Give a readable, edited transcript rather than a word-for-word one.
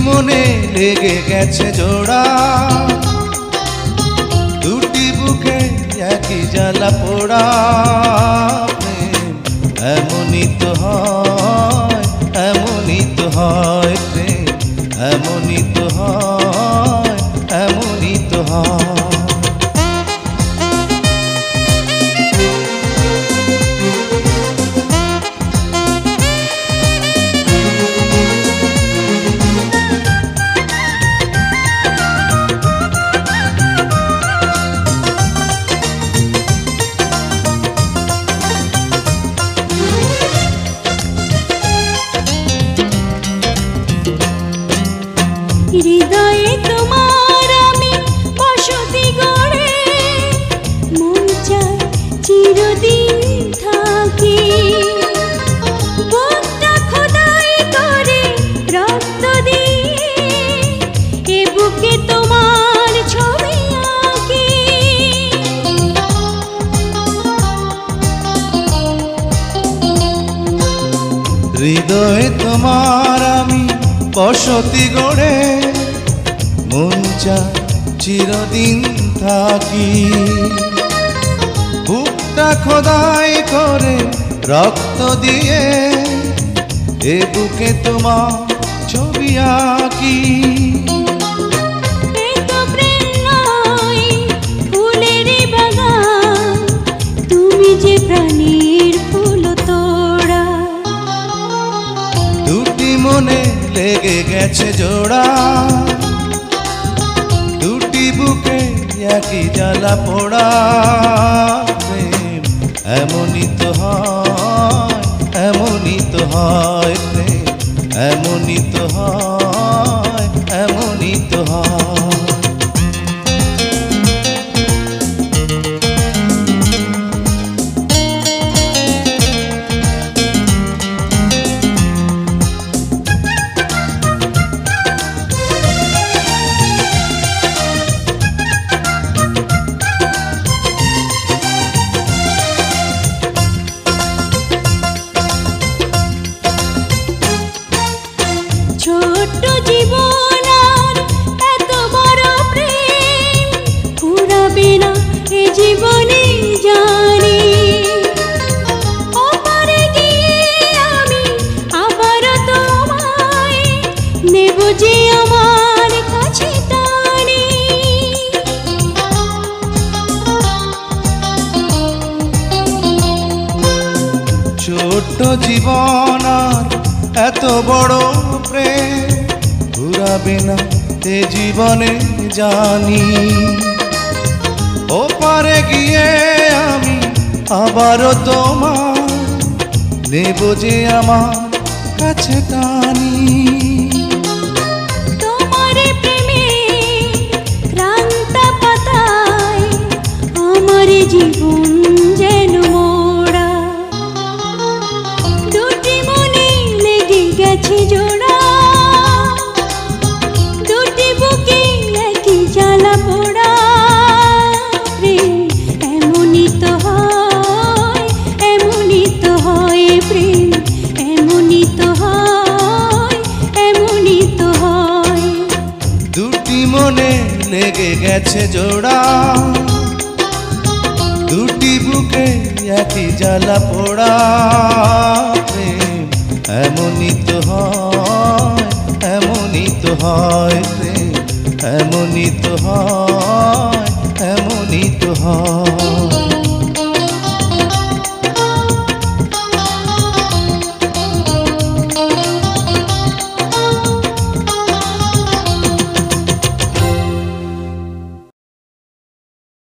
মনে লেগে গেছে জোড়া, দুটি বুকে একই জ্বালা পোড়া। প্রেম এমনই তো হয়, এমনই তো হয় প্রেম, এমনই তো হয়, এমনই তো হয়। হৃদয়ে তোমার আমি বসতি গড়ে, মন চায় চিরদিন থাকি। বুকটা খোদাই করে রক্ত দিয়ে, এ বুকে তোমার ছবি আঁকি। হৃদয়ে তোমার আমি বসতি গড়ে, মন চায় চিরদিন থাকি। বুকটা খোদাই করে রক্ত দিয়ে, এ বুকে তোমার ছবি আঁকি। এই তো প্রেম নয় ফুলের বাগান, তুমি যে প্রাণীর ফুল তোড়া। দুটি মনে লেগে গেছে জোড়া, দুটি বুকে একই জ্বালা পোড়া। প্রেম এমনই তো হয়, এমনই তো হয় প্রেম, এমনই তো হয়, এমনই তো হয়। ছোট্ট জীবন আর এত বড় প্রেম ফুরাবে না এ জীবনে জানি। ওপারে গিয়ে আমি আবার তোমায় নেব যে আমার কাছে টানি। ছোট্ট জীবন আর এত বড় প্রেম ঘুরাবে না এ জীবনে জানি। ওপারে গিয়ে আমি আবারও তোমার নেব যে আমার কাছে টানি। তোমার প্রেমে ক্রান্ত পাতায় আমার জীবন যেন মোড়া। দুটি মনে লেগে গেছে জোড়া, দুটি বুকে একই জ্বালা পোড়া। প্রেম এমনই তো হয়, এমনই তো হয় প্রেম, এমনই তো হয়, এমনই তো হয়। দুটি মনে লেগে গেছে জোড়া, দুটি বুকে একই জ্বালা পোড়া। প্রেম এমনই তো হয়, এমনই তো হয় প্রেম, এমনই তো হয়, এমনই তো হয়।